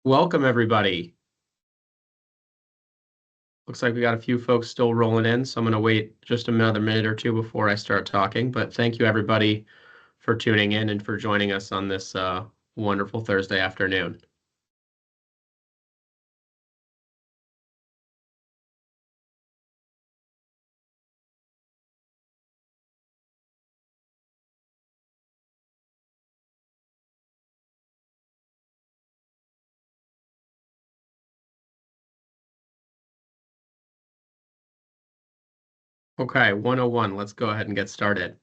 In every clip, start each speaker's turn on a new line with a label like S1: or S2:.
S1: Welcome, everybody. Looks like we got a few folks still rolling in, so I'm going to wait just another minute or two before I start talking. But thank you, everybody, for tuning in and for joining us on this wonderful Thursday afternoon. Okay, 101, let's go ahead and get started.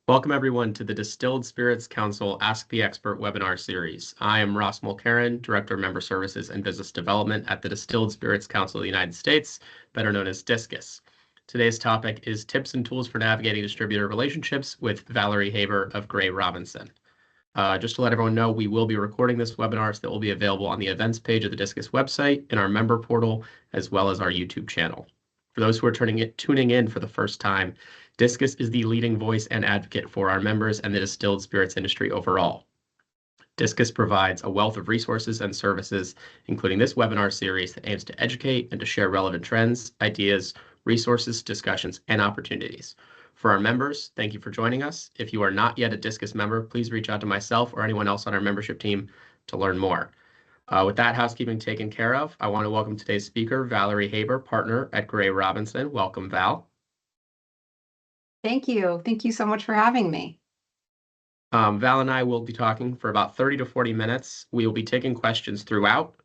S1: Welcome, everyone, to the Distilled Spirits Council Ask the Expert webinar series. I am Ross Mulcairn, Director of Member Services and Business Development at the Distilled Spirits Council of the United States, better known as DISCUS. Today's topic is tips and tools for navigating distributor relationships with Valerie Haber of Gray Robinson. Just to let everyone know, we will be recording this webinar, so that will be available on the events page of the DISCUS website, in our member portal, as well as our YouTube channel. For those who are tuning in for the first time, DISCUS is the leading voice and advocate for our members and the distilled spirits industry overall. DISCUS provides a wealth of resources and services, including this webinar series that aims to educate and to share relevant trends, ideas, resources, discussions, and opportunities. For our members, thank you for joining us. If you are not yet a DISCUS member, please reach out to myself or anyone else on our membership team to learn more. With that housekeeping taken care of, I want to welcome today's speaker, Valerie Haber, partner at Gray Robinson. Welcome, Val.
S2: Thank you. Thank you so much for having me.
S1: Val and I will be talking for about 30 to 40 minutes. We will be taking questions throughout.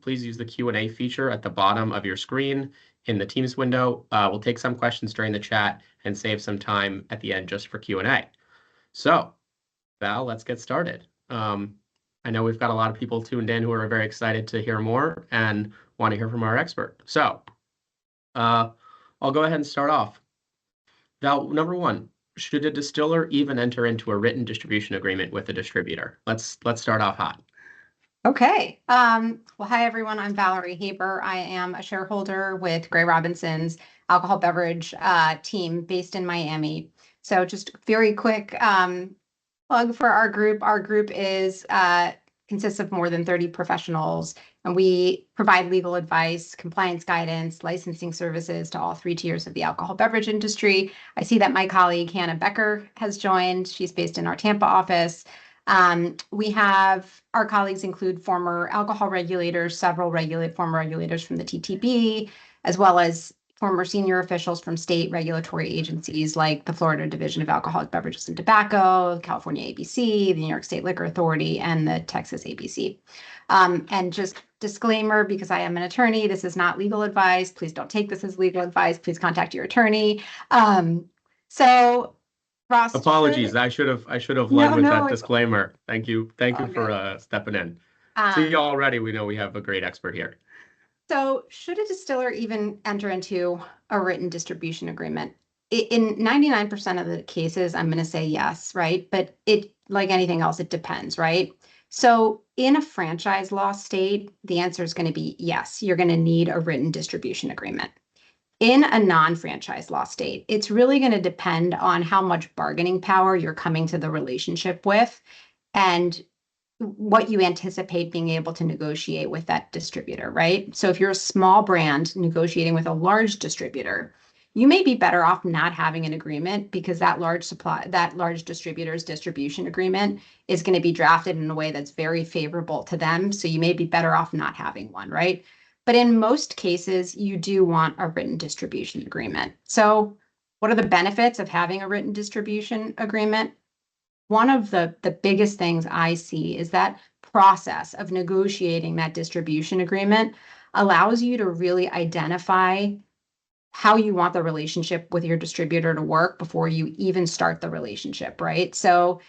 S1: Please use the Q&A feature at the bottom of your screen in the Teams window. We'll take some questions during the chat and save some time at the end just for Q&A. So, Val, let's get started. I know we've got a lot of people tuned in who are very excited to hear more and want to hear from our expert. So, I'll go ahead and start off. Val, number one, should a distiller even enter into a written distribution agreement with a distributor? Let's start off hot.
S2: Okay. Well, hi, everyone. I'm Valerie Haber. I am a shareholder with Gray Robinson's alcohol beverage team based in Miami. So just very quick plug for our group. Our group consists of more than 30 professionals, and we provide legal advice, compliance guidance, licensing services to all 3 tiers of the alcohol beverage industry. I see that my colleague Hannah Becker has joined. She's based in our Tampa office. Our colleagues include former alcohol regulators, several former regulators from the TTB, as well as former senior officials from state regulatory agencies like the Florida Division of Alcoholic Beverages and Tobacco, California ABC, the New York State Liquor Authority, and the Texas ABC. And just disclaimer, because I am an attorney, this is not legal advice. Please don't take this as legal advice. Please contact your attorney. So, Ross,
S1: apologies. I should have led with that disclaimer. Thank you for stepping in. See, already we know we have a great expert here.
S2: So should a distiller even enter into a written distribution agreement? In 99% of the cases, I'm going to say yes, right? But like anything else, it depends, right? So in a franchise law state, the answer is going to be yes, you're going to need a written distribution agreement. In a non-franchise law state, it's really going to depend on how much bargaining power you're coming to the relationship with and what you anticipate being able to negotiate with that distributor, right? So if you're a small brand negotiating with a large distributor, you may be better off not having an agreement because that large distributor's distribution agreement is going to be drafted in a way that's very favorable to them. So you may be better off not having one, right? But in most cases, you do want a written distribution agreement. So what are the benefits of having a written distribution agreement? One of the biggest things I see is that process of negotiating that distribution agreement allows you to really identify how you want the relationship with your distributor to work before you even start the relationship, right? So,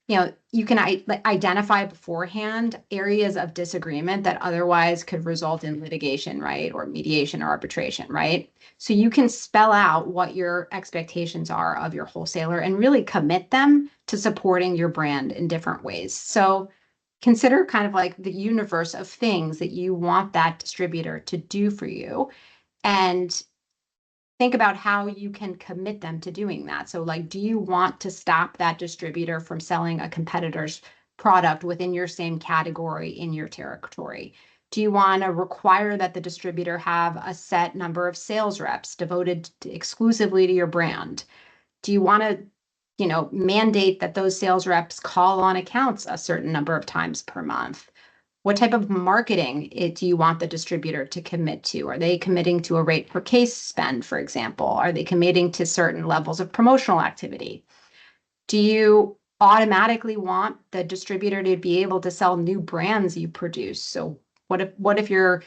S2: you can identify beforehand areas of disagreement that otherwise could result in litigation, right? Or mediation or arbitration, right? So you can spell out what your expectations are of your wholesaler and really commit them to supporting your brand in different ways. So consider kind of like the universe of things that you want that distributor to do for you, and think about how you can commit them to doing that. So like, do you want to stop that distributor from selling a competitor's product within your same category in your territory? Do you want to require that the distributor have a set number of sales reps devoted exclusively to your brand? Do you want to, mandate that those sales reps call on accounts a certain number of times per month? What type of marketing do you want the distributor to commit to? Are they committing to a rate per case spend, for example? Are they committing to certain levels of promotional activity? Do you automatically want the distributor to be able to sell new brands you produce? So what if you're,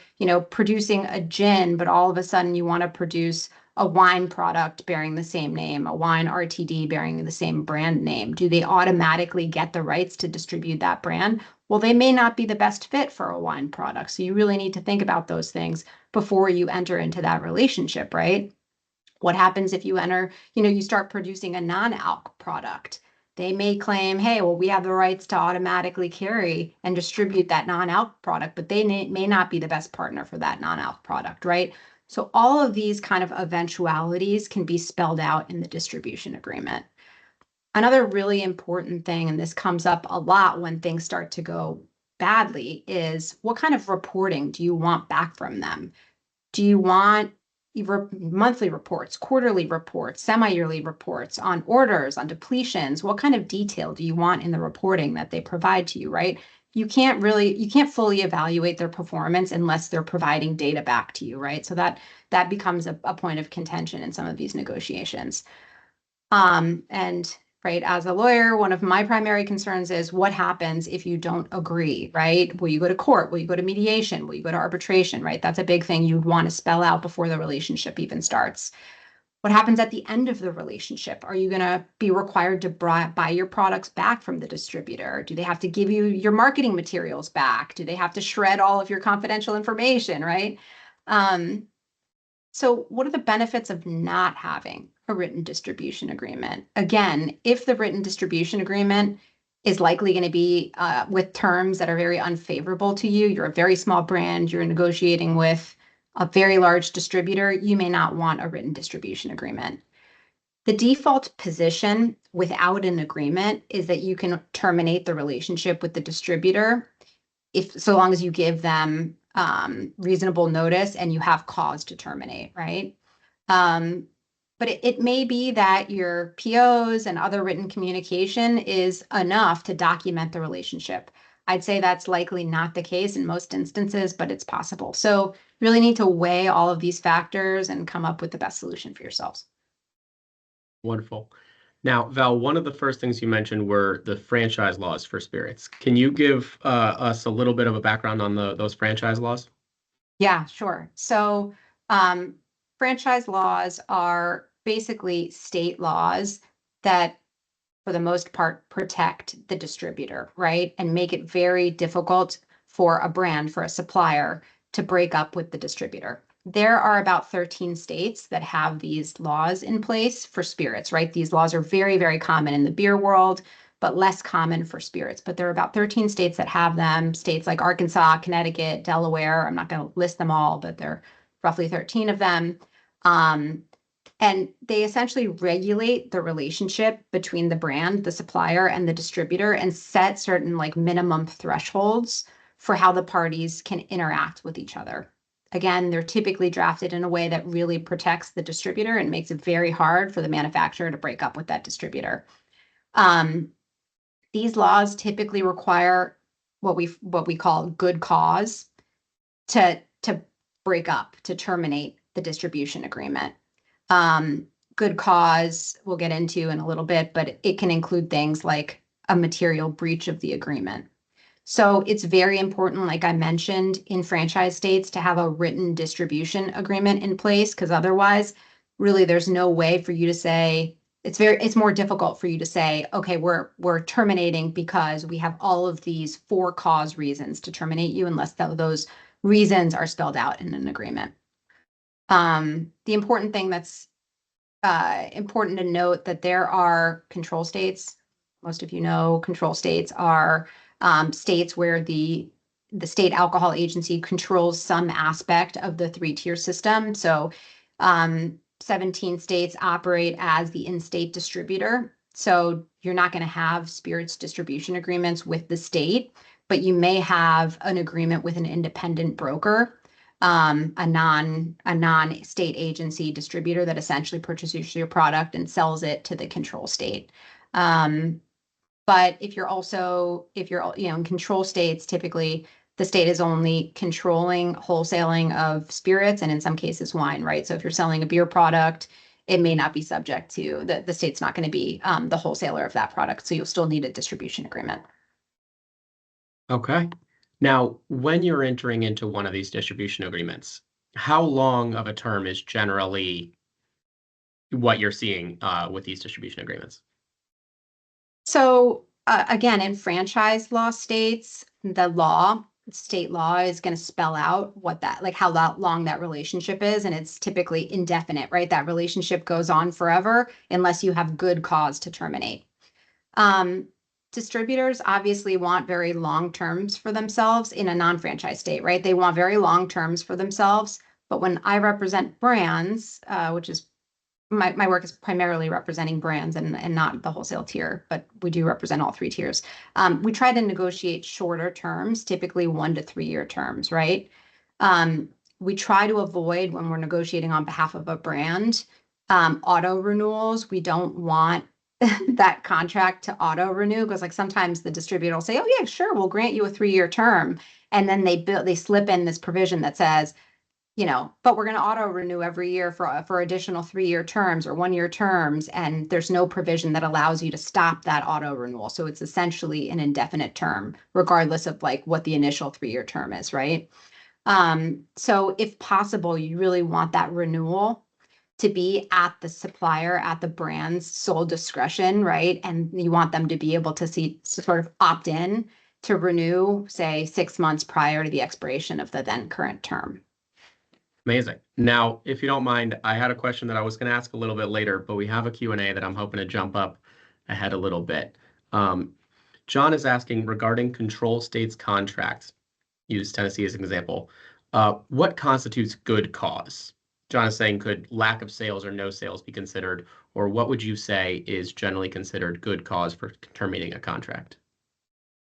S2: producing a gin, but all of a sudden you want to produce a wine product bearing the same name, a wine RTD bearing the same brand name? Do they automatically get the rights to distribute that brand? Well, they may not be the best fit for a wine product. So you really need to think about those things before you enter into that relationship, right? What happens if you start producing a non-alc product? They may claim, hey, well, we have the rights to automatically carry and distribute that non-alc product, but they may not be the best partner for that non-alc product, right? So all of these kind of eventualities can be spelled out in the distribution agreement. Another really important thing, and this comes up a lot when things start to go badly, is what kind of reporting do you want back from them? Do you want monthly reports, quarterly reports, semi-yearly reports on orders, on depletions? What kind of detail do you want in the reporting that they provide to you, right? You can't fully evaluate their performance unless they're providing data back to you, right? So that becomes a point of contention in some of these negotiations. And right, as a lawyer, one of my primary concerns is what happens if you don't agree, right? Will you go to court? Will you go to mediation? Will you go to arbitration, right? That's a big thing you'd want to spell out before the relationship even starts. What happens at the end of the relationship? Are you going to be required to buy your products back from the distributor? Do they have to give you your marketing materials back? Do they have to shred all of your confidential information, right? So what are the benefits of not having a written distribution agreement? Again, if the written distribution agreement is likely going to be with terms that are very unfavorable to you, you're a very small brand, you're negotiating with a very large distributor, you may not want a written distribution agreement. The default position without an agreement is that you can terminate the relationship with the distributor so long as you give them reasonable notice and you have cause to terminate, right? But it may be that your POs and other written communication is enough to document the relationship. I'd say that's likely not the case in most instances, but it's possible. So you really need to weigh all of these factors and come up with the best solution for yourselves.
S1: Wonderful. Now, Val, one of the first things you mentioned were the franchise laws for spirits. Can you give us a little bit of a background on those franchise laws?
S2: Yeah, sure. So franchise laws are basically state laws that, for the most part, protect the distributor, right? And make it very difficult for a brand, for a supplier, to break up with the distributor. There are about 13 states that have these laws in place for spirits, right? These laws are very, very common in the beer world, but less common for spirits. But there are about 13 states that have them, states like Arkansas, Connecticut, Delaware. I'm not going to list them all, but there are roughly 13 of them. And they essentially regulate the relationship between the brand, the supplier, and the distributor and set certain like minimum thresholds for how the parties can interact with each other. Again, they're typically drafted in a way that really protects the distributor and makes it very hard for the manufacturer to break up with that distributor. These laws typically require what we call good cause to break up, to terminate the distribution agreement. Good cause we'll get into in a little bit, but it can include things like a material breach of the agreement. So it's very important, like I mentioned, in franchise states to have a written distribution agreement in place, because otherwise, really, there's no way for you to say, it's more difficult for you to say, okay, we're terminating because we have all of these for cause reasons to terminate you, unless those reasons are spelled out in an agreement. The important thing that's important to note that there are control states. Most of you know control states are states where the state alcohol agency controls some aspect of the three-tier system. So 17 states operate as the in-state distributor. So you're not going to have spirits distribution agreements with the state, but you may have an agreement with an independent broker, a non-state agency distributor that essentially purchases your product and sells it to the control state. But if you're in control states, typically the state is only controlling wholesaling of spirits and in some cases wine, right? So if you're selling a beer product, it may not be subject to the state's not going to be the wholesaler of that product. So you'll still need a distribution agreement.
S1: Okay. Now, when you're entering into one of these distribution agreements, how long of a term is generally what you're seeing with these distribution agreements?
S2: So again, in franchise law states, state law is going to spell out how long that relationship is. And it's typically indefinite, right? That relationship goes on forever unless you have good cause to terminate. Distributors obviously want very long terms for themselves in a non-franchise state, right? They want very long terms for themselves. But when I represent brands, which is my work is primarily representing brands and not the wholesale tier, but we do represent all three tiers. We try to negotiate shorter terms, typically 1 to 3 year terms, right? We try to avoid, when we're negotiating on behalf of a brand, auto renewals. We don't want that contract to auto renew because like sometimes the distributor will say, oh yeah, sure, we'll grant you a 3-year term. And then they slip in this provision that says, but we're going to auto renew every year for additional 3-year terms or 1-year terms. And there's no provision that allows you to stop that auto renewal. So it's essentially an indefinite term, regardless of like what the initial 3-year term is, right? So if possible, you really want that renewal to be at the supplier, at the brand's sole discretion, right? And you want them to be able to sort of opt in to renew, say, 6 months prior to the expiration of the then current term.
S1: Amazing. Now, if you don't mind, I had a question that I was going to ask a little bit later, but we have a Q&A that I'm hoping to jump up ahead a little bit. John is asking regarding control states contracts, use Tennessee as an example, what constitutes good cause? John is saying, could lack of sales or no sales be considered, or what would you say is generally considered good cause for terminating a contract?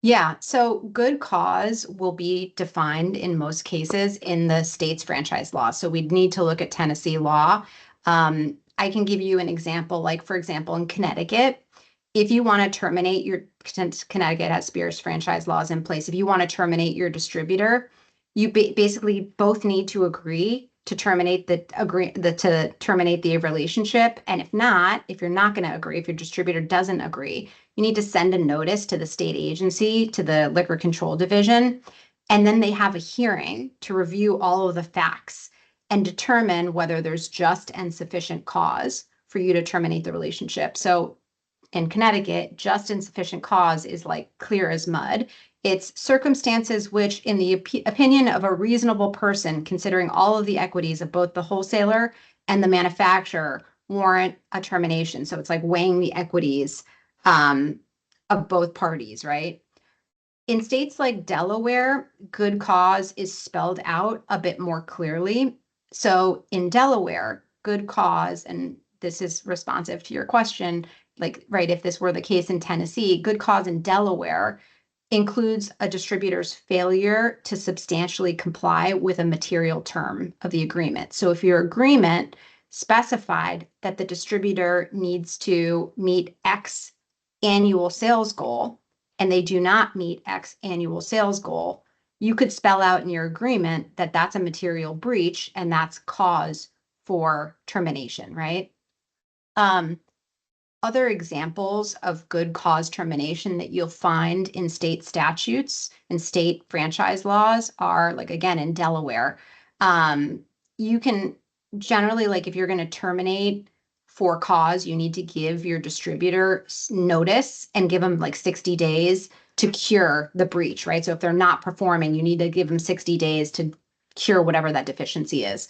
S2: Yeah, so good cause will be defined in most cases in the state's franchise law. So we'd need to look at Tennessee law. I can give you an example, like for example, in Connecticut, if you want to terminate since Connecticut has spirits franchise laws in place, if you want to terminate your distributor, you basically both need to agree to terminate the relationship. And if you're not going to agree, if your distributor doesn't agree, you need to send a notice to the state agency, to the Liquor Control Division, and then they have a hearing to review all of the facts and determine whether there's just and sufficient cause for you to terminate the relationship. So in Connecticut, just and sufficient cause is like clear as mud. It's circumstances which, in the opinion of a reasonable person, considering all of the equities of both the wholesaler and the manufacturer, warrant a termination. So it's like weighing the equities of both parties, right? In states like Delaware, good cause is spelled out a bit more clearly. So in Delaware, good cause, and this is responsive to your question, like, right, if this were the case in Tennessee, good cause in Delaware includes a distributor's failure to substantially comply with a material term of the agreement. So if your agreement specified that the distributor needs to meet X annual sales goal, and they do not meet X annual sales goal, you could spell out in your agreement that that's a material breach and that's cause for termination, right? Other examples of good cause termination that you'll find in state statutes and state franchise laws are, like, again, in Delaware. You can generally, like, if you're going to terminate for cause, you need to give your distributor notice and give them like 60 days to cure the breach, right? So if they're not performing, you need to give them 60 days to cure whatever that deficiency is.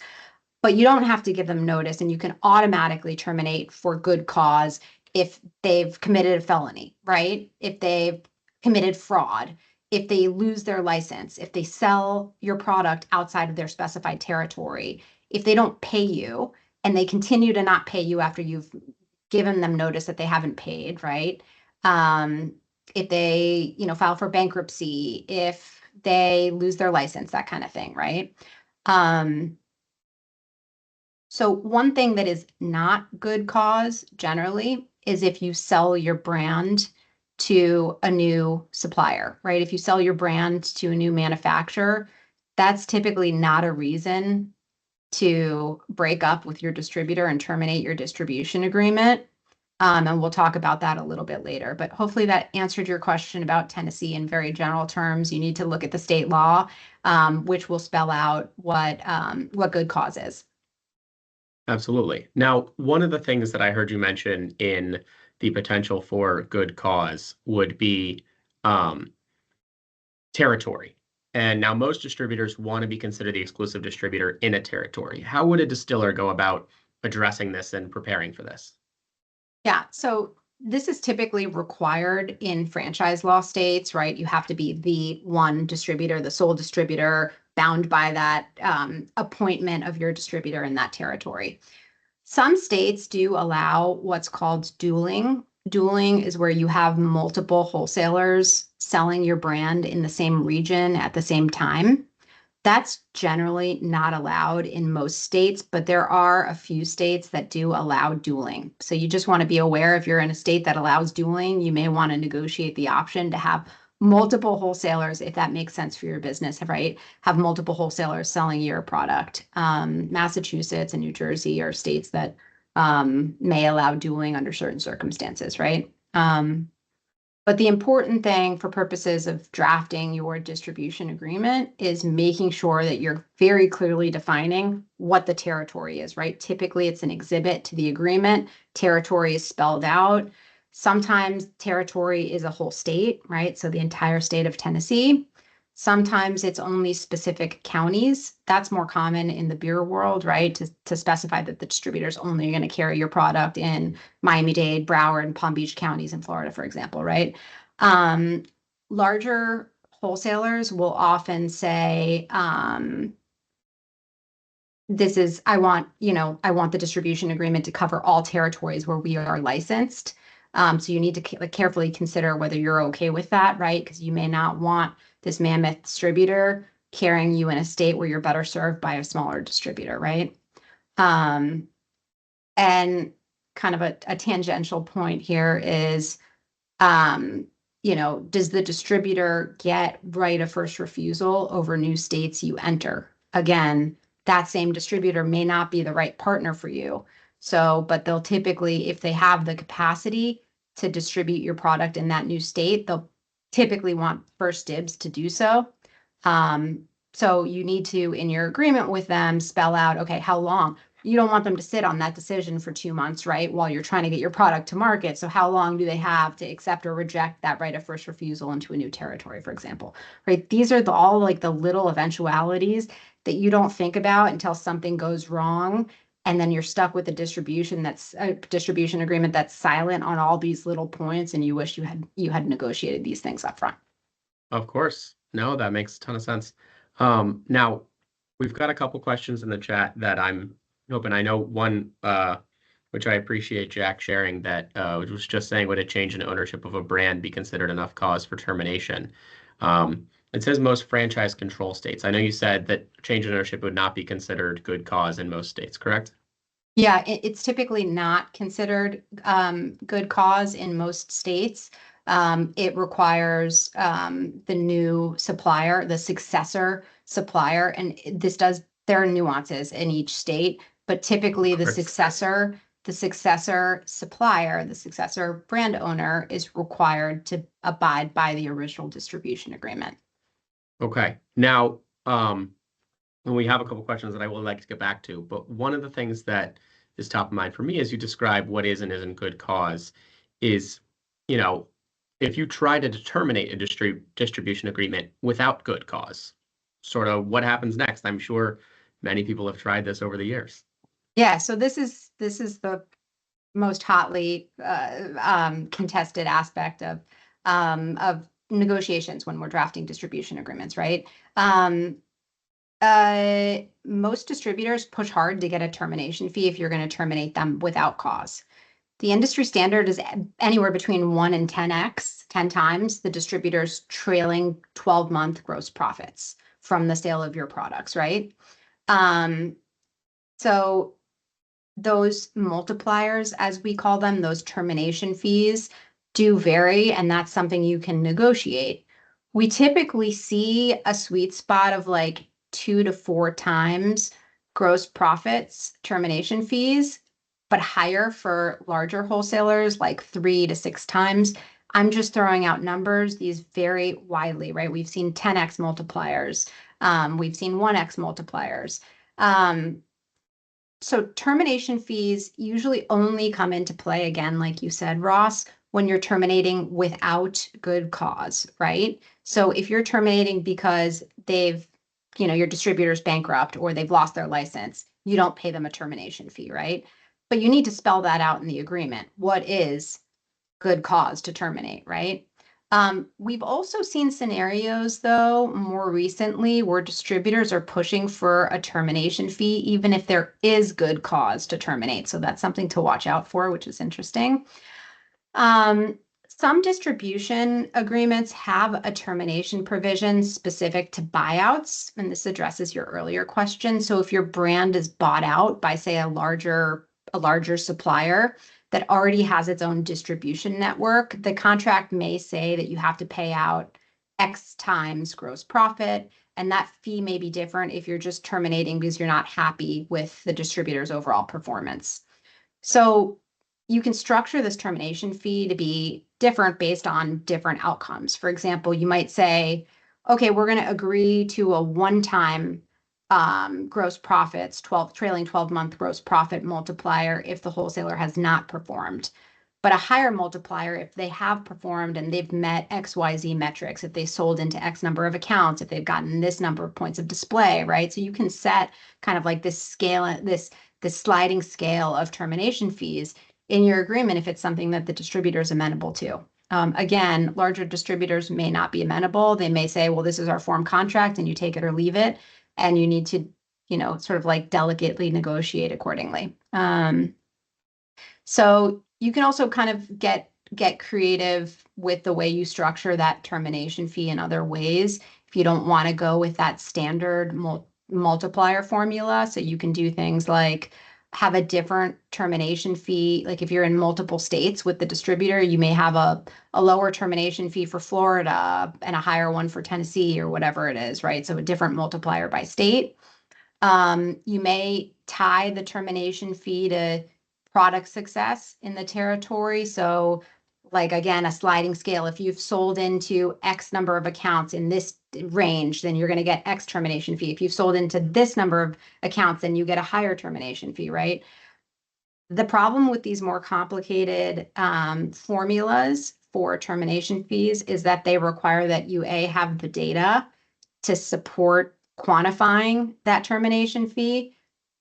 S2: But you don't have to give them notice, and you can automatically terminate for good cause if they've committed a felony, right? If they've committed fraud, if they lose their license, if they sell your product outside of their specified territory, if they don't pay you and they continue to not pay you after you've given them notice that they haven't paid, right? If they, file for bankruptcy, if they lose their license, that kind of thing, right? So one thing that is not good cause generally is if you sell your brand to a new supplier, right? If you sell your brand to a new manufacturer, that's typically not a reason to break up with your distributor and terminate your distribution agreement. And we'll talk about that a little bit later. But hopefully that answered your question about Tennessee in very general terms. You need to look at the state law, which will spell out what good cause is.
S1: Absolutely. Now, one of the things that I heard you mention in the potential for good cause would be territory. And now most distributors want to be considered the exclusive distributor in a territory. How would a distiller go about addressing this and preparing for this?
S2: Yeah, so this is typically required in franchise law states, right? You have to be the one distributor, the sole distributor, bound by that appointment of your distributor in that territory. Some states do allow what's called dueling. Dueling is where you have multiple wholesalers selling your brand in the same region at the same time. That's generally not allowed in most states, but there are a few states that do allow dueling. So you just want to be aware if you're in a state that allows dueling, you may want to negotiate the option to have multiple wholesalers, if that makes sense for your business, right? Have multiple wholesalers selling your product. Massachusetts and New Jersey are states that may allow dueling under certain circumstances, right? But the important thing for purposes of drafting your distribution agreement is making sure that you're very clearly defining what the territory is, right? Typically, it's an exhibit to the agreement. Territory is spelled out. Sometimes territory is a whole state, right? So the entire state of Tennessee. Sometimes it's only specific counties. That's more common in the beer world, right? To specify that the distributor is only going to carry your product in Miami-Dade, Broward, and Palm Beach counties in Florida, for example, right? Larger wholesalers will often say, I want the distribution agreement to cover all territories where we are licensed. So you need to carefully consider whether you're okay with that, right? Because you may not want this mammoth distributor carrying you in a state where you're better served by a smaller distributor, right? And kind of a tangential point here is, does the distributor get right of first refusal over new states you enter? Again, that same distributor may not be the right partner for you. So, but they'll typically, if they have the capacity to distribute your product in that new state, they'll typically want first dibs to do so. So you need to, in your agreement with them, spell out, okay, how long? You don't want them to sit on that decision for 2 months, right? While you're trying to get your product to market. So how long do they have to accept or reject that right of first refusal into a new territory, for example, right? These are all like the little eventualities that you don't think about until something goes wrong. And then you're stuck with a distribution agreement that's silent on all these little points. And you wish you had negotiated these things up front.
S1: Of course. No, that makes a ton of sense. Now, we've got a couple questions in the chat that I'm hoping. I know one, which I appreciate Jack sharing, that was just saying, would a change in ownership of a brand be considered enough cause for termination? It says most franchise control states. I know you said that change in ownership would not be considered good cause in most states, correct?
S2: Yeah, it's typically not considered good cause in most states. It requires the new supplier, the successor supplier, and there are nuances in each state, but typically the successor supplier, the successor brand owner is required to abide by the original distribution agreement.
S1: Okay. Now, and we have a couple questions that I would like to get back to, but one of the things that is top of mind for me as you describe what is and isn't good cause is, if you try to terminate a distribution agreement without good cause, sort of what happens next? I'm sure many people have tried this over the years.
S2: Yeah, so this is the most hotly contested aspect of negotiations when we're drafting distribution agreements, right? Most distributors push hard to get a termination fee if you're going to terminate them without cause. The industry standard is anywhere between 1 and 10x, 10 times the distributor's trailing 12-month gross profits from the sale of your products, right? Um, so those multipliers, as we call them, those termination fees, do vary, and that's something you can negotiate. We typically see a sweet spot of like 2 to 4 times gross profits termination fees, but higher for larger wholesalers, like 3 to 6 times. I'm just throwing out numbers. These vary widely, right? We've seen 10x multipliers. We've seen 1x multipliers. So termination fees usually only come into play again, like you said, Ross, when you're terminating without good cause, right? So if you're terminating because your distributor's bankrupt or they've lost their license, you don't pay them a termination fee, right? But you need to spell that out in the agreement. What is good cause to terminate, right? We've also seen scenarios, though, more recently where distributors are pushing for a termination fee, even if there is good cause to terminate. So that's something to watch out for, which is interesting. Some distribution agreements have a termination provision specific to buyouts, and this addresses your earlier question. So if your brand is bought out by, say, a larger supplier that already has its own distribution network, the contract may say that you have to pay out X times gross profit, and that fee may be different if you're just terminating because you're not happy with the distributor's overall performance. So you can structure this termination fee to be different based on different outcomes. For example, you might say, okay, we're going to agree to a one-time gross profits, trailing 12-month gross profit multiplier if the wholesaler has not performed, but a higher multiplier if they have performed and they've met XYZ metrics, if they sold into X number of accounts, if they've gotten this number of points of display, right? So you can set kind of like this scale, this sliding scale of termination fees in your agreement if it's something that the distributor is amenable to. Again, larger distributors may not be amenable. They may say, well, this is our form contract and you take it or leave it, and you need to, sort of like delicately negotiate accordingly. So you can also kind of get creative with the way you structure that termination fee in other ways if you don't want to go with that standard multiplier formula. So you can do things like have a different termination fee. Like if you're in multiple states with the distributor, you may have a lower termination fee for Florida and a higher one for Tennessee or whatever it is, right? So a different multiplier by state. You may tie the termination fee to product success in the territory. So like, again, a sliding scale. If you've sold into X number of accounts in this range, then you're going to get X termination fee. If you've sold into this number of accounts, then you get a higher termination fee, right? The problem with these more complicated formulas for termination fees is that they require that you have the data to support quantifying that termination fee,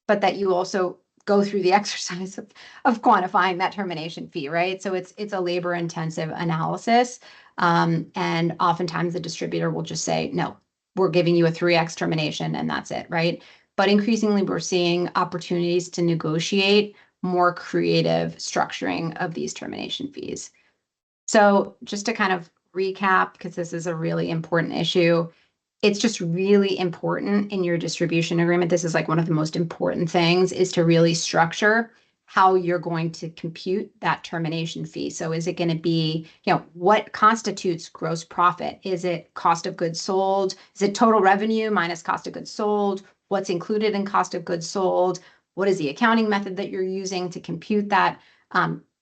S2: but that you also go through the exercise of quantifying that termination fee, right? So it's a labor intensive analysis. And oftentimes the distributor will just say, no, we're giving you a 3x termination and that's it, right? But increasingly we're seeing opportunities to negotiate more creative structuring of these termination fees. So just to kind of recap, because this is a really important issue, it's just really important in your distribution agreement. This is like one of the most important things, is to really structure how you're going to compute that termination fee. So is it going to be, what constitutes gross profit? Is it cost of goods sold? Is it total revenue minus cost of goods sold? What's included in cost of goods sold? What is the accounting method that you're using to compute that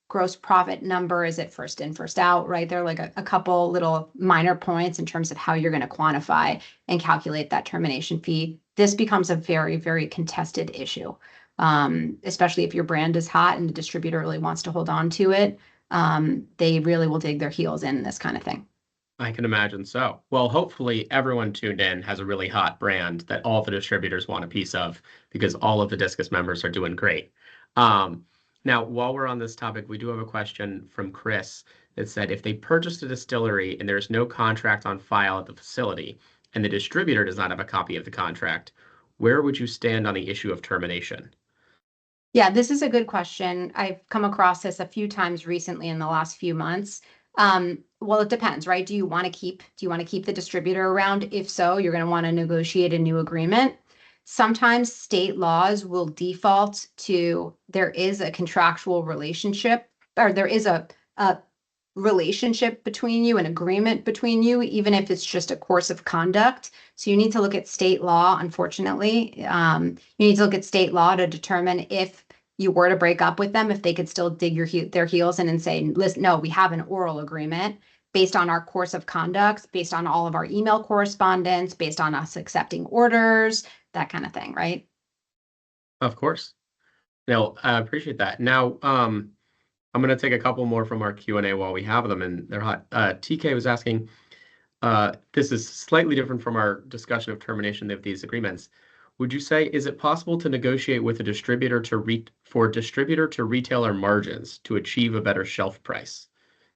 S2: gross profit number? Is it first in, first out, right? There are like a couple little minor points in terms of how you're going to quantify and calculate that termination fee. This becomes a very, very contested issue, especially if your brand is hot and the distributor really wants to hold on to it. They really will dig their heels in this kind of thing.
S1: I can imagine so. Well, hopefully everyone tuned in has a really hot brand that all the distributors want a piece of, because all of the Discus members are doing great. Now, while we're on this topic, we do have a question from Chris that said, if they purchased a distillery and there's no contract on file at the facility and the distributor does not have a copy of the contract, where would you stand on the issue of termination?
S2: Yeah, this is a good question. I've come across this a few times recently in the last few months. Well, it depends, right? Do you want to keep the distributor around? If so, you're going to want to negotiate a new agreement. Sometimes state laws will default to there is a contractual relationship, or there is a relationship between you, an agreement between you, even if it's just a course of conduct. So you need to look at state law, unfortunately. You need to look at state law to determine if you were to break up with them, if they could still dig their heels in and say, listen, no, we have an oral agreement based on our course of conduct, based on all of our email correspondence, based on us accepting orders, that kind of thing, right?
S1: Of course. No, I appreciate that. Now, I'm going to take a couple more from our Q&A while we have them, and they're hot. TK was asking, this is slightly different from our discussion of termination of these agreements. Would you say, is it possible to negotiate with a distributor for distributor to retailer margins to achieve a better shelf price?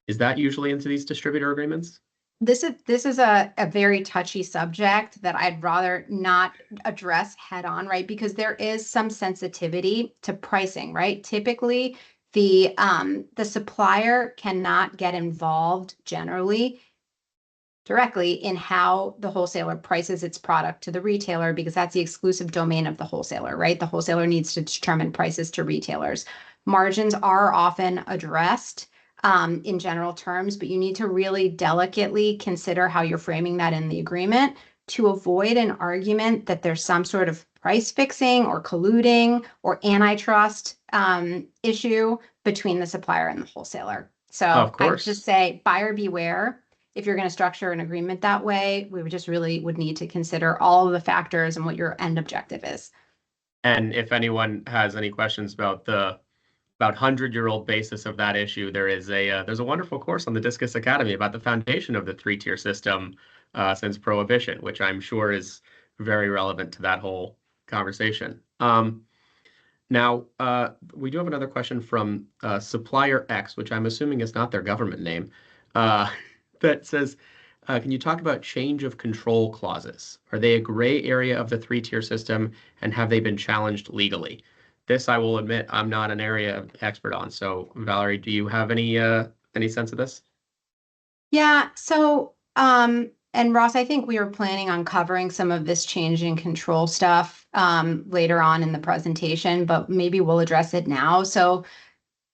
S1: Is that usually into these distributor agreements?
S2: This is a very touchy subject that I'd rather not address head on, right? Because there is some sensitivity to pricing, right? Typically, the supplier cannot get involved generally directly in how the wholesaler prices its product to the retailer because that's the exclusive domain of the wholesaler, right? The wholesaler needs to determine prices to retailers. Margins are often addressed in general terms, but you need to really delicately consider how you're framing that in the agreement to avoid an argument that there's some sort of price fixing or colluding or antitrust issue between the supplier and the wholesaler.
S1: Of
S2: So I'd just
S1: course.
S2: say buyer beware if you're going to structure an agreement that way. We would just really would need to consider all of the factors and what your end objective is.
S1: And if anyone has any questions about the about 100-year-old basis of that issue, there's a wonderful course on the Discus Academy about the foundation of the three-tier system since Prohibition, which I'm sure is very relevant to that whole conversation. Now, we do have another question from Supplier X, which I'm assuming is not their government name, uh, that says, can you talk about change of control clauses? Are they a gray area of the three-tier system, and have they been challenged legally? This, I will admit, I'm not an area expert on. So, Valerie, do you have any sense of this?
S2: Yeah, so and Ross, I think we were planning on covering some of this change in control stuff later on in the presentation, but maybe we'll address it now. So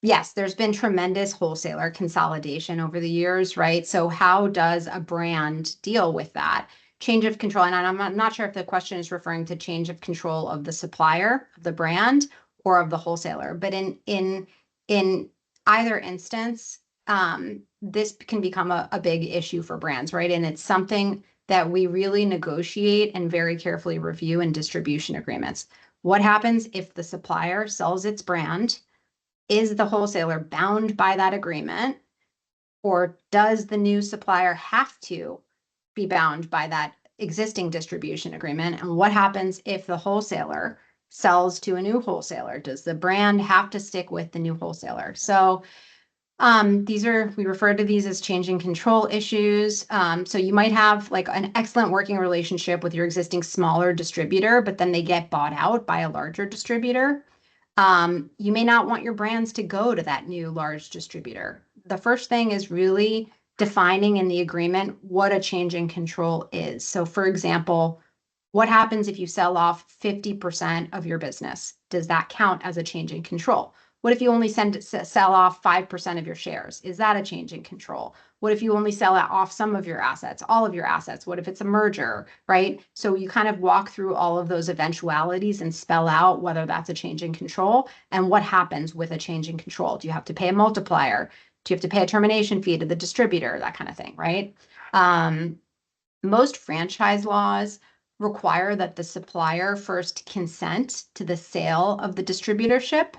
S2: yes, there's been tremendous wholesaler consolidation over the years, right? So how does a brand deal with that? Change of control, and I'm not sure if the question is referring to change of control of the supplier, of the brand, or of the wholesaler. But in either instance, this can become a big issue for brands, right? And it's something that we really negotiate and very carefully review in distribution agreements. What happens if the supplier sells its brand? Is the wholesaler bound by that agreement? Or does the new supplier have to be bound by that existing distribution agreement? And what happens if the wholesaler sells to a new wholesaler? Does the brand have to stick with the new wholesaler? So we refer to these as changing control issues. So you might have like an excellent working relationship with your existing smaller distributor, but then they get bought out by a larger distributor. You may not want your brands to go to that new large distributor. The first thing is really defining in the agreement what a change in control is. So, for example, what happens if you sell off 50% of your business? Does that count as a change in control? What if you only sell off 5% of your shares? Is that a change in control? What if you only sell off some of your assets, all of your assets? What if it's a merger, right? So you kind of walk through all of those eventualities and spell out whether that's a change in control and what happens with a change in control. Do you have to pay a multiplier? Do you have to pay a termination fee to the distributor? That kind of thing, right? Most franchise laws require that the supplier first consent to the sale of the distributorship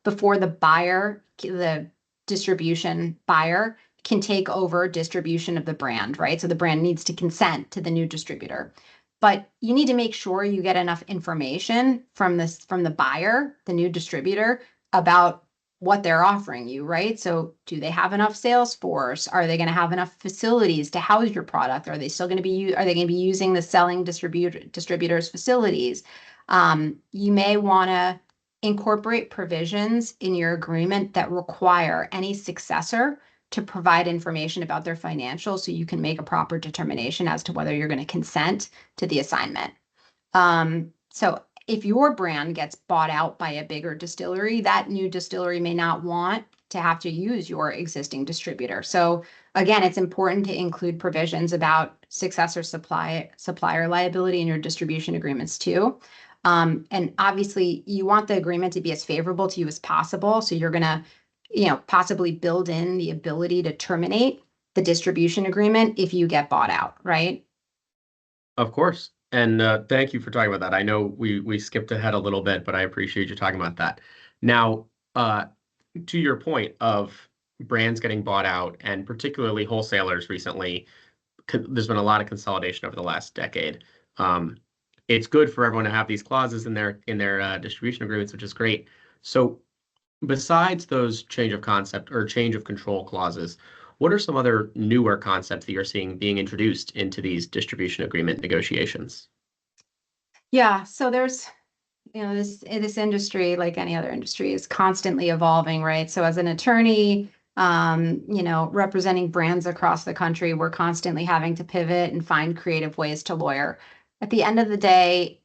S2: before the distribution buyer can take over distribution of the brand, right? So the brand needs to consent to the new distributor. But you need to make sure you get enough information from the buyer, the new distributor, about what they're offering you, right? So do they have enough sales force? Are they going to have enough facilities to house your product? Are they going to be using the selling distributors facilities? You may want to incorporate provisions in your agreement that require any successor to provide information about their financials so you can make a proper determination as to whether you're going to consent to the assignment. So if your brand gets bought out by a bigger distillery, that new distillery may not want to have to use your existing distributor. So again, it's important to include provisions about successor supplier liability in your distribution agreements too. And obviously you want the agreement to be as favorable to you as possible. So you're going to, possibly build in the ability to terminate the distribution agreement if you get bought out, right?
S1: Of course. And thank you for talking about that. I know we skipped ahead a little bit, but I appreciate you talking about that. Now, to your point of brands getting bought out, and particularly wholesalers recently, there's been a lot of consolidation over the last decade. It's good for everyone to have these clauses in their distribution agreements, which is great. So besides those change of concept or change of control clauses, what are some other newer concepts that you're seeing being introduced into these distribution agreement negotiations?
S2: Yeah, so there's, this industry, like any other industry, is constantly evolving, right? So as an attorney, representing brands across the country, we're constantly having to pivot and find creative ways to lawyer. At the end of the day,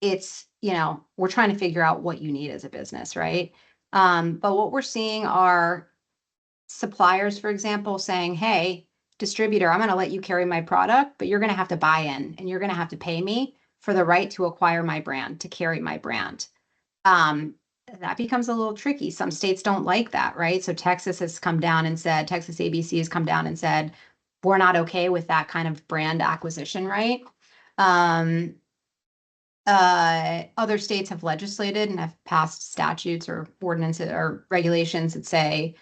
S2: it's, we're trying to figure out what you need as a business, right? But what we're seeing are suppliers, for example, saying, hey, distributor, I'm going to let you carry my product, but you're going to have to buy in and you're going to have to pay me for the right to acquire my brand, to carry my brand. That becomes a little tricky. Some states don't like that, right? So Texas has come down and said, Texas ABC has come down and said, we're not okay with that kind of brand acquisition, right? Other states have legislated and have passed statutes or ordinances or regulations that say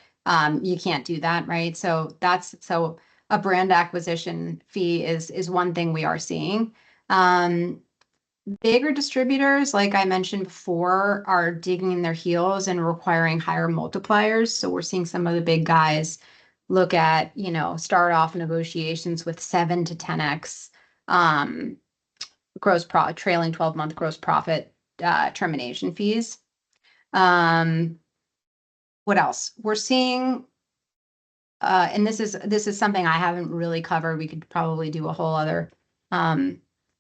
S2: you can't do that, right? So a brand acquisition fee is one thing we are seeing. Bigger distributors, like I mentioned before, are digging in their heels and requiring higher multipliers. So we're seeing some of the big guys look at, start off negotiations with 7 to 10x trailing 12-month gross profit termination fees. What else? We're seeing, and this is something I haven't really covered. We could probably do a whole other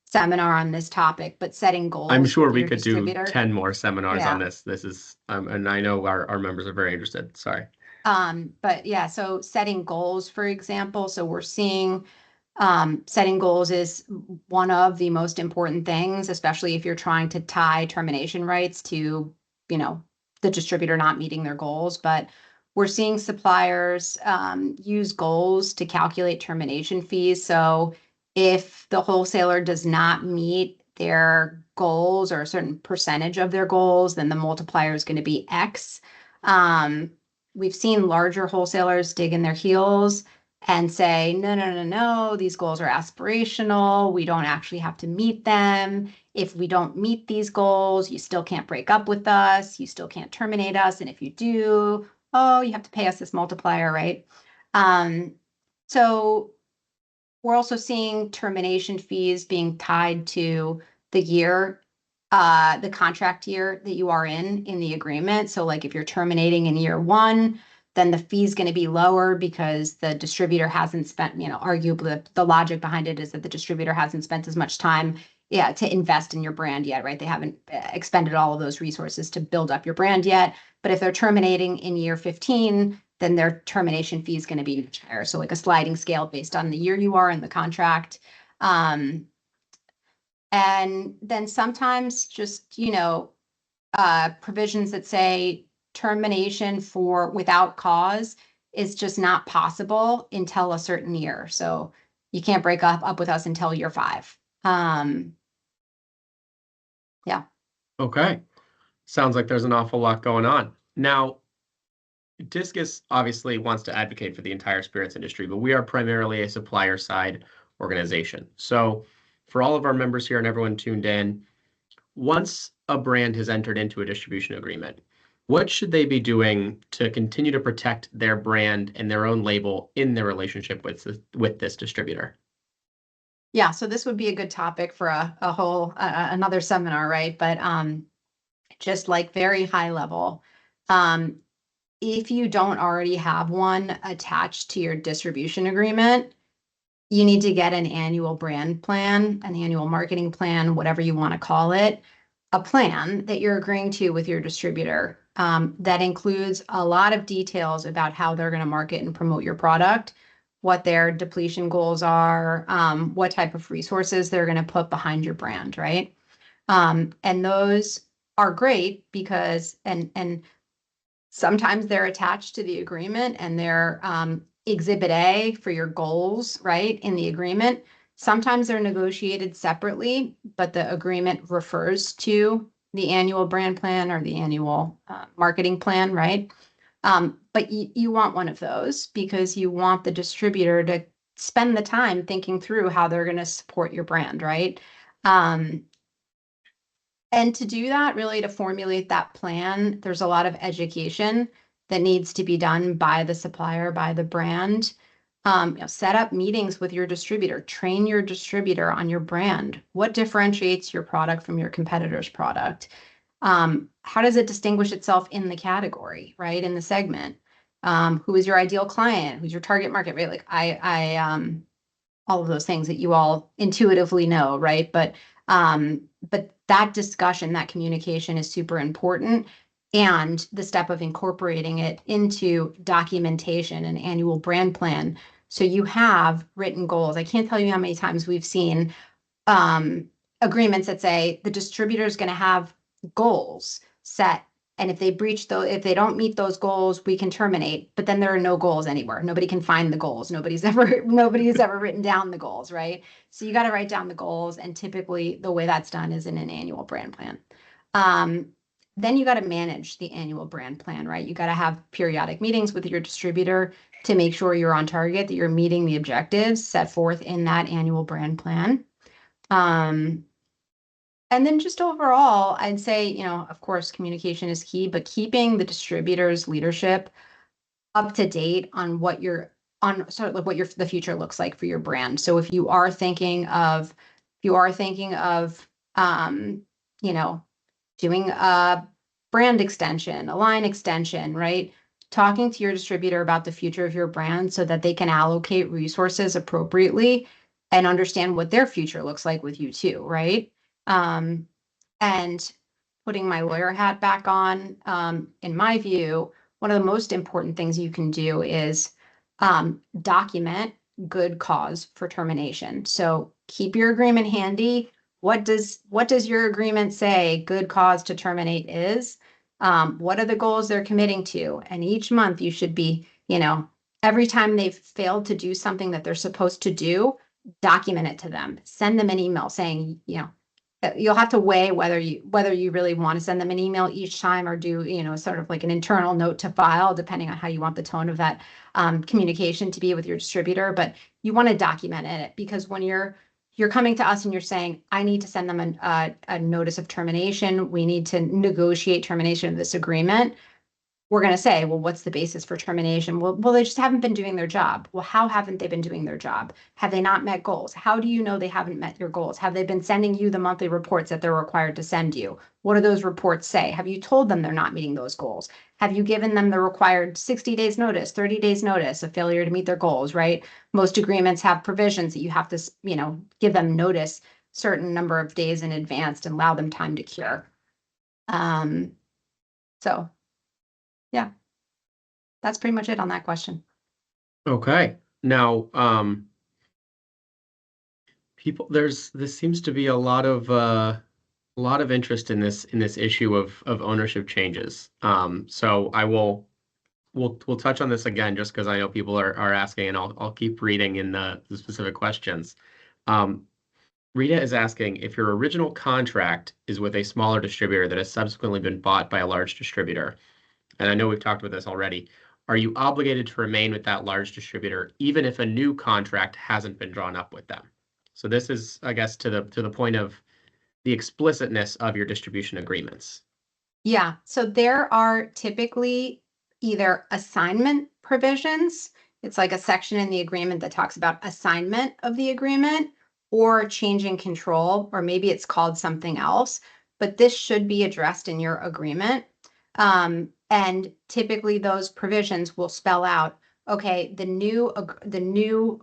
S2: seminar on this topic, but setting goals.
S1: I'm sure
S2: with
S1: we
S2: your
S1: could do
S2: distributor.
S1: 10 more seminars
S2: Yeah.
S1: on this. This is, and I know our members are very interested. Sorry.
S2: But yeah, so setting goals, for example. So we're seeing setting goals is one of the most important things, especially if you're trying to tie termination rights to, the distributor not meeting their goals. But we're seeing suppliers use goals to calculate termination fees. So if the wholesaler does not meet their goals or a certain percentage of their goals, then the multiplier is going to be X. We've seen larger wholesalers dig in their heels and say, no, no, no, no, these goals are aspirational. We don't actually have to meet them. If we don't meet these goals, you still can't break up with us. You still can't terminate us. And if you do, oh, you have to pay us this multiplier, right? So we're also seeing termination fees being tied to the year, the contract year that you are in the agreement. So like if you're terminating in year 1, then the fee is going to be lower because the distributor hasn't spent, arguably the logic behind it is that the distributor hasn't spent as much time to invest in your brand yet, right? They haven't expended all of those resources to build up your brand yet. But if they're terminating in year 15, then their termination fee is going to be much higher. So like a sliding scale based on the year you are in the contract. And then sometimes just, provisions that say termination for without cause is just not possible until a certain year. So you can't break up with us until year 5. Yeah.
S1: Okay. Sounds like there's an awful lot going on. Now, Discus obviously wants to advocate for the entire spirits industry, but we are primarily a supplier side organization. So for all of our members here and everyone tuned in, once a brand has entered into a distribution agreement, what should they be doing to continue to protect their brand and their own label in their relationship with this distributor?
S2: Yeah, so this would be a good topic for a whole another seminar, right? But just like very high level. Um, if you don't already have one attached to your distribution agreement, you need to get an annual brand plan, an annual marketing plan, whatever you want to call it, a plan that you're agreeing to with your distributor that includes a lot of details about how they're going to market and promote your product, what their depletion goals are, what type of resources they're going to put behind your brand, right? And those are great because and sometimes they're attached to the agreement and they're exhibit A for your goals, right, in the agreement. Sometimes they're negotiated separately, but the agreement refers to the annual brand plan or the annual marketing plan, right? But you want one of those because you want the distributor to spend the time thinking through how they're going to support your brand, right? Um, and to do that, really to formulate that plan, there's a lot of education that needs to be done by the supplier, by the brand. Set up meetings with your distributor, train your distributor on your brand. What differentiates your product from your competitor's product? How does it distinguish itself in the category, right? In the segment? Who is your ideal client? Who's your target market, right? Like all of those things that you all intuitively know, right? But that discussion, that communication is super important. And the step of incorporating it into documentation and annual brand plan. So you have written goals. I can't tell you how many times we've seen um, agreements that say the distributor is going to have goals set. And if they breach those, if they don't meet those goals, we can terminate. But then there are no goals anywhere. Nobody can find the goals. Nobody's ever written down the goals, right? So you got to write down the goals. And typically the way that's done is in an annual brand plan. Um, then you got to manage the annual brand plan, right? You got to have periodic meetings with your distributor to make sure you're on target, that you're meeting the objectives set forth in that annual brand plan. Um, and then just overall, I'd say, of course, communication is key, but keeping the distributor's leadership up to date on sort of like what the future looks like for your brand. So if you are thinking of you know, doing a brand extension, a line extension, right? Talking to your distributor about the future of your brand so that they can allocate resources appropriately and understand what their future looks like with you too, right? Um, and putting my lawyer hat back on, in my view, one of the most important things you can do is document good cause for termination. So keep your agreement handy. What does your agreement say good cause to terminate is? What are the goals they're committing to? And each month you should be, every time they've failed to do something that they're supposed to do, document it to them. Send them an email saying, you'll have to weigh whether you really want to send them an email each time or do, sort of like an internal note to file, depending on how you want the tone of that communication to be with your distributor. But you want to document it because when you're coming to us and you're saying, I need to send them a notice of termination. We need to negotiate termination of this agreement. We're going to say, well, what's the basis for termination? Well, they just haven't been doing their job. Well, how haven't they been doing their job? Have they not met goals? How do you know they haven't met your goals? Have they been sending you the monthly reports that they're required to send you? What do those reports say? Have you told them they're not meeting those goals? Have you given them the required 60 days notice, 30 days notice of failure to meet their goals, right? Most agreements have provisions that you have to, give them notice certain number of days in advance and allow them time to cure. So yeah, that's pretty much it on that question.
S1: Okay. Now, this seems to be a lot of interest in this issue of ownership changes. So we'll touch on this again just because I know people are asking, and I'll keep reading in the specific questions. Rita is asking if your original contract is with a smaller distributor that has subsequently been bought by a large distributor, and I know we've talked about this already. Are you obligated to remain with that large distributor even if a new contract hasn't been drawn up with them? So this is, I guess, to the point of the explicitness of your distribution agreements.
S2: Yeah, so there are typically either assignment provisions. It's like a section in the agreement that talks about assignment of the agreement or changing control, or maybe it's called something else. but this should be addressed in your agreement. And typically those provisions will spell out, okay, the new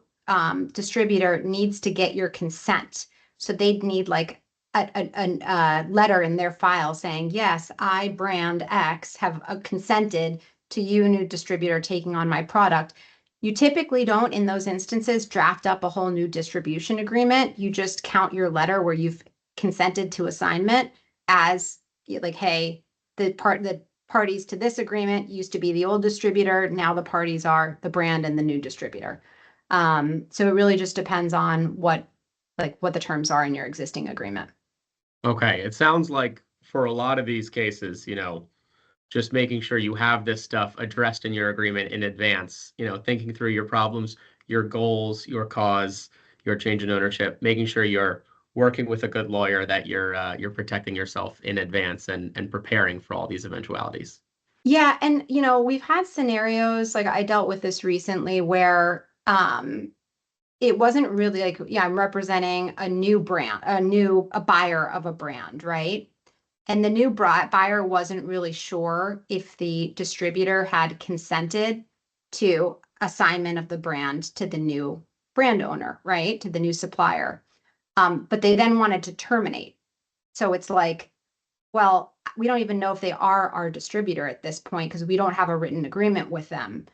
S2: distributor needs to get your consent. So they'd need like a letter in their file saying, yes, I, brand X, have consented to you, new distributor, taking on my product. You typically don't, in those instances, draft up a whole new distribution agreement. You just count your letter where you've consented to assignment as like, hey, the parties to this agreement used to be the old distributor. Now the parties are the brand and the new distributor. So it really just depends on what the terms are in your existing agreement.
S1: Okay, it sounds like for a lot of these cases, just making sure you have this stuff addressed in your agreement in advance, thinking through your problems, your goals, your cause, your change in ownership, making sure you're working with a good lawyer, that you're protecting yourself in advance and preparing for all these eventualities.
S2: Yeah, and we've had scenarios like I dealt with this recently where it wasn't really like, yeah, I'm representing a new brand, a buyer of a brand, right? And the new buyer wasn't really sure if the distributor had consented to assignment of the brand to the new brand owner, right? To the new supplier. But they then wanted to terminate. So it's like, well, we don't even know if they are our distributor at this point because we don't have a written agreement with them.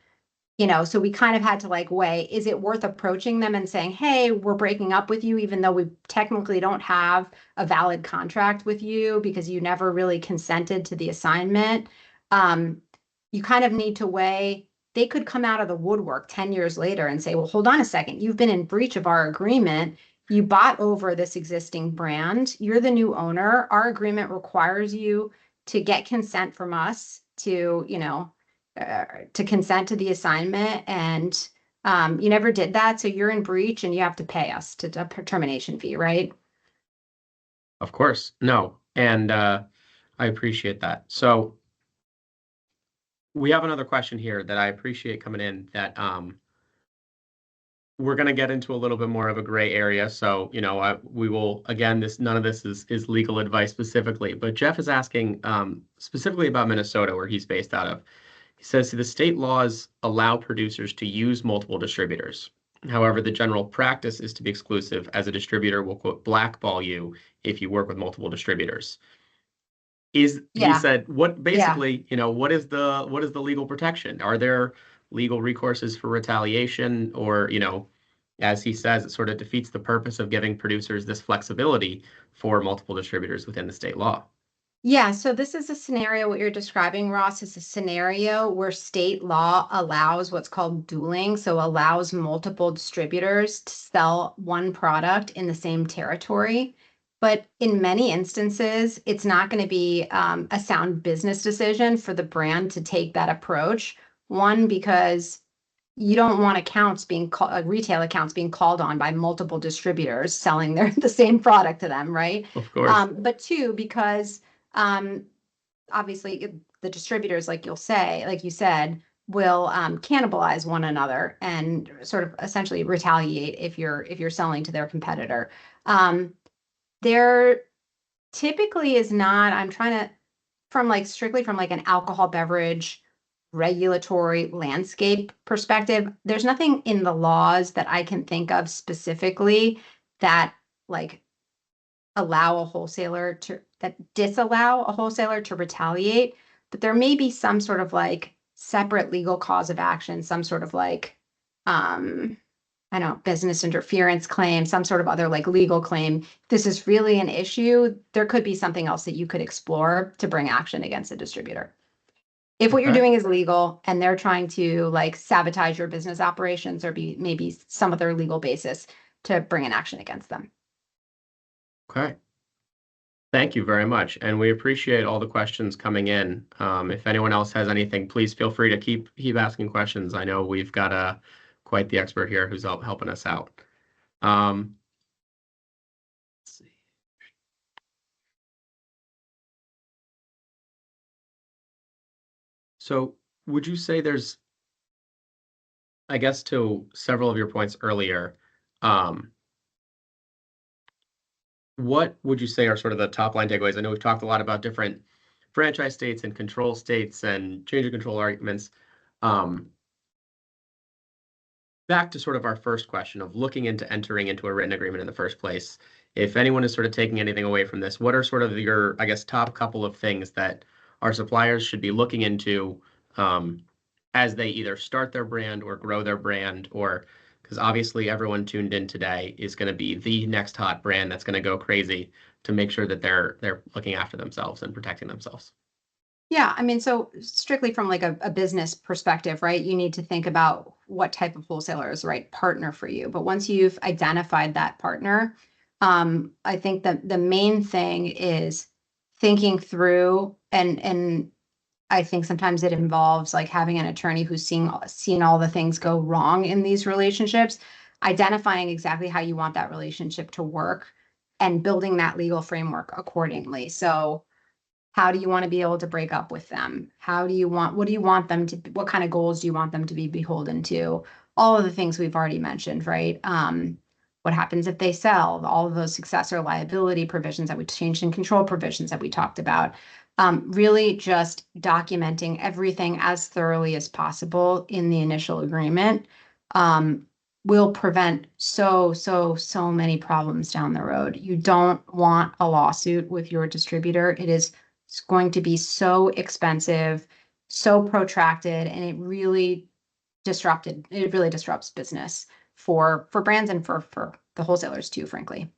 S2: So we kind of had to like weigh, is it worth approaching them and saying, hey, we're breaking up with you, even though we technically don't have a valid contract with you because you never really consented to the assignment. You kind of need to weigh, they could come out of the woodwork 10 years later and say, well, hold on a second, you've been in breach of our agreement. You bought over this existing brand. You're the new owner. Our agreement requires you to get consent from us to consent to the assignment, and you never did that, so you're in breach and you have to pay us to a termination fee, right?
S1: Of course. No. And I appreciate that. So we have another question here that I appreciate coming in, that we're going to get into a little bit more of a gray area. So, we will, again, none of this is legal advice specifically, but Jeff is asking specifically about Minnesota, where he's based out of. He says the state laws allow producers to use multiple distributors. However, the general practice is to be exclusive, as a distributor will, quote, blackball you if you work with multiple distributors. He
S2: Yeah,
S1: said, what
S2: yeah.
S1: basically, what is the legal protection? Are there legal recourses for retaliation? Or, as he says, it sort of defeats the purpose of giving producers this flexibility for multiple distributors within the state law.
S2: Yeah, so this is a scenario, what you're describing, Ross, is a scenario where state law allows what's called dueling, so allows multiple distributors to sell one product in the same territory. But in many instances, it's not going to be a sound business decision for the brand to take that approach. One, because you don't want retail accounts being called on by multiple distributors selling the same product to them, right?
S1: Of course.
S2: But two, because um, obviously the distributors, like you said, will cannibalize one another and sort of essentially retaliate if you're selling to their competitor. There typically is not, I'm trying to, from like strictly from like an alcohol beverage regulatory landscape perspective, there's nothing in the laws that I can think of specifically that like disallow a wholesaler to retaliate, but there may be some sort of like separate legal cause of action, some sort of like, um, I don't know, business interference claim, some sort of other like legal claim. If this is really an issue, there could be something else that you could explore to bring action against a distributor. If what you're
S1: Okay.
S2: doing is legal and they're trying to like sabotage your business operations or be maybe some other legal basis to bring an action against them.
S1: Okay. Thank you very much. And we appreciate all the questions coming in. If anyone else has anything, please feel free to keep asking questions. I know we've got quite the expert here who's helping us out. Let's see. So would you say there's, I guess, to several of your points earlier, um, what would you say are sort of the top line takeaways? I know we've talked a lot about different franchise states and control states and change of control arguments. Um, Back to sort of our first question of looking into entering into a written agreement in the first place. If anyone is sort of taking anything away from this, what are sort of your, I guess, top couple of things that our suppliers should be looking into as they either start their brand or grow their brand, or because obviously everyone tuned in today is going to be the next hot brand that's going to go crazy to make sure that they're looking after themselves and protecting themselves.
S2: Yeah, I mean, so strictly from like a business perspective, right? You need to think about what type of wholesaler is the right partner for you. But once you've identified that partner, I think that the main thing is thinking through and I think sometimes it involves like having an attorney who's seen all the things go wrong in these relationships, identifying exactly how you want that relationship to work and building that legal framework accordingly. So how do you want to be able to break up with them? What do you want them to, what kind of goals do you want them to be beholden to? All of the things we've already mentioned, right? What happens if they sell? All of those successor liability provisions that we changed in control provisions that we talked about. Really just documenting everything as thoroughly as possible in the initial agreement will prevent so many problems down the road. You don't want a lawsuit with your distributor. It's going to be so expensive, so protracted, and it really disrupts business for brands and for the wholesalers too, frankly.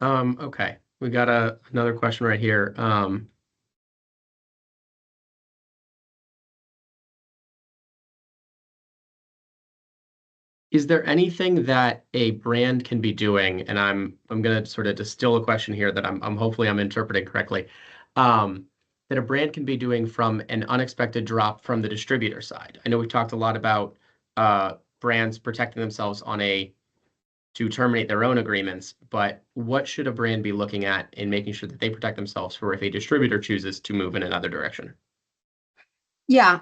S1: Okay, we got another question right here. Is there anything that a brand can be doing? And I'm going to sort of distill a question here that I'm hopefully I'm interpreting correctly. That a brand can be doing from an unexpected drop from the distributor side. I know we've talked a lot about brands protecting themselves to terminate their own agreements, but what should a brand be looking at in making sure that they protect themselves for if a distributor chooses to move in another direction?
S2: Yeah,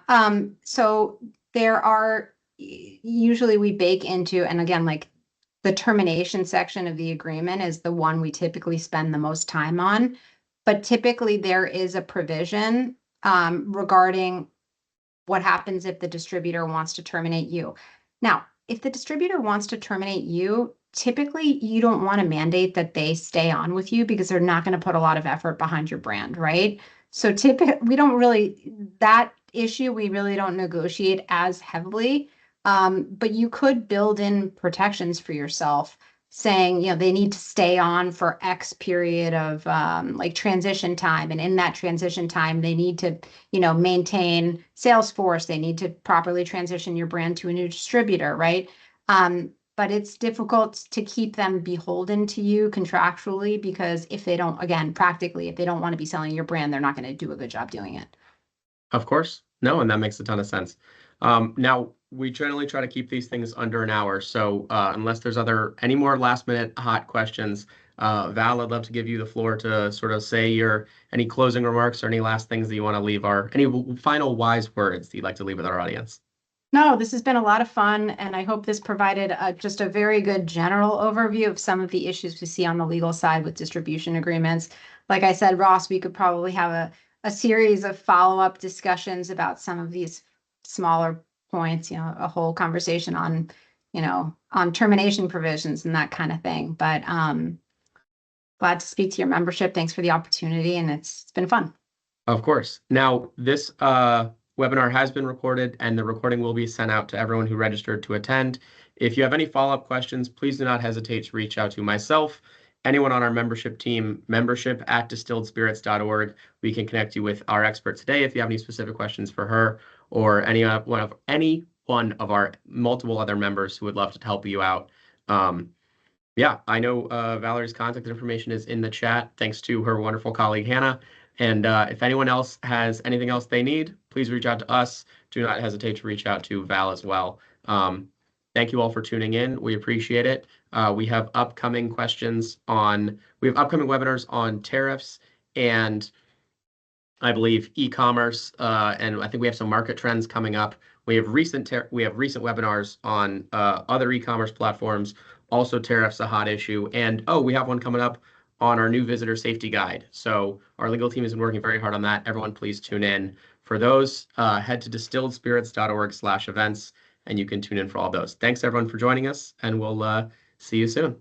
S2: so there are usually we bake into, and again, like the termination section of the agreement is the one we typically spend the most time on. But typically there is a provision regarding what happens if the distributor wants to terminate you. Now, if the distributor wants to terminate you, typically you don't want to mandate that they stay on with you because they're not going to put a lot of effort behind your brand, right? So typically we don't really that issue we really don't negotiate as heavily. But you could build in protections for yourself saying, they need to stay on for X period of like transition time. And in that transition time, they need to maintain Salesforce. They need to properly transition your brand to a new distributor, right? But it's difficult to keep them beholden to you contractually because if they don't, again, practically, if they don't want to be selling your brand, they're not going to do a good job doing it.
S1: Of course. No, and that makes a ton of sense. Now, we generally try to keep these things under an hour. So unless there's any more last minute hot questions, Val, I'd love to give you the floor to sort of say any closing remarks or any last things that you want to leave any final wise words that you'd like to leave with our audience.
S2: No, this has been a lot of fun, and I hope this provided just a very good general overview of some of the issues we see on the legal side with distribution agreements. Like I said, Ross, we could probably have a series of follow-up discussions about some of these smaller points, a whole conversation on termination provisions and that kind of thing. But glad to speak to your membership. Thanks for the opportunity, and it's been fun.
S1: Of course. Now, this webinar has been recorded, and the recording will be sent out to everyone who registered to attend. If you have any follow-up questions, please do not hesitate to reach out to myself, anyone on our membership team, membership@distilledspirits.org. We can connect you with our expert today if you have any specific questions for her or any one of our multiple other members who would love to help you out. Yeah, I know Valerie's contact information is in the chat, thanks to her wonderful colleague, Hannah. And if anyone else has anything else they need, please reach out to us. Do not hesitate to reach out to Val as well. Thank you all for tuning in. We appreciate it. We have upcoming webinars on tariffs and I believe e-commerce, and I think we have some market trends coming up. We have recent webinars on other e-commerce platforms, Also, tariffs a hot issue. And oh, we have one coming up on our new visitor safety guide. So our legal team has been working very hard on that. Everyone, please tune in. For those, head to distilledspirits.org/events, and you can tune in for all those. Thanks, everyone, for joining us, and we'll see you soon.